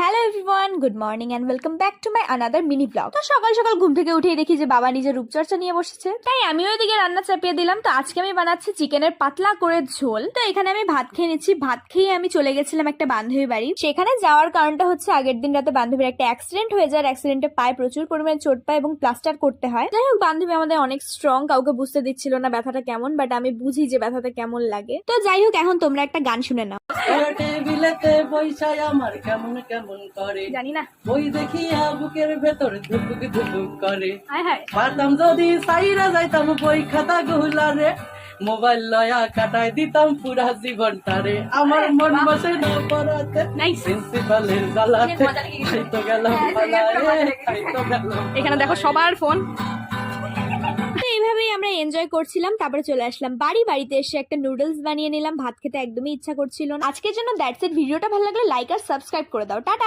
Hello everyone, good morning and welcome back to my another mini blog. তো সকাল সকাল ঘুম থেকে উঠেই দেখি যে বাবা নিজের রূপচর্চা নিয়ে বসেছে, তাই আমিও এদিকে রান্না চাপিয়ে দিলাম। তো আজকে আমি বানাচ্ছি চিকেনের পাতলা করে ঝোল। তো এখানে আমি ভাত খেয়ে নিচ্ছি। ভাত খেয়ে আমি চলে গেছিলাম একটা বান্ধবী বাড়ি। সেখানে যাওয়ার কারণটা হচ্ছে আগের দিন রাতে বান্ধবীর একটা অ্যাক্সিডেন্ট হয়ে যায়। অ্যাক্সিডেন্টে পায়ে প্রচুর পরিমাণে চোট পায় এবং প্লাস্টার করতে হয়। যাই হোক, বান্ধবী আমাদের অনেক স্ট্রং, কাউকে বুঝতে দিচ্ছিল না ব্যথাটা কেমন, বাট আমি বুঝি যে ব্যথাটা কেমন লাগে। তো যাই হোক, এখন তোমরা একটা গান শুনে নাও। টেবিলেতে বইসাই আমার কেমন কেমন করে জানি না, বই দেখিয়া বুকের ভেতর ধুকুক ধুকুক করে। হায় হায়। পারতাম যদি সাইরা যাইতাম বই খাতা গুলারে, মোবাইল লয়া কাটাই দিতাম পুরা জীবনটারে। আমার মন বসে না পড়াতে প্রিন্সিপালের জ্বালাতে, খাইতো গেলাম পালায়ে, খাইতো গেলাম। এখানে দেখো সবার ফোন। তো এইভাবেই আমরা এনজয় করছিলাম। তারপরে চলে আসলাম বাড়িতে এসে একটা নুডলস বানিয়ে নিলাম। ভাত খেতে একদমই ইচ্ছা করছিল না। আজকের জন্য দ্যাটস ইট। ভিডিওটা ভালো লাগলে লাইক আর সাবস্ক্রাইব করে দাও। টাটা।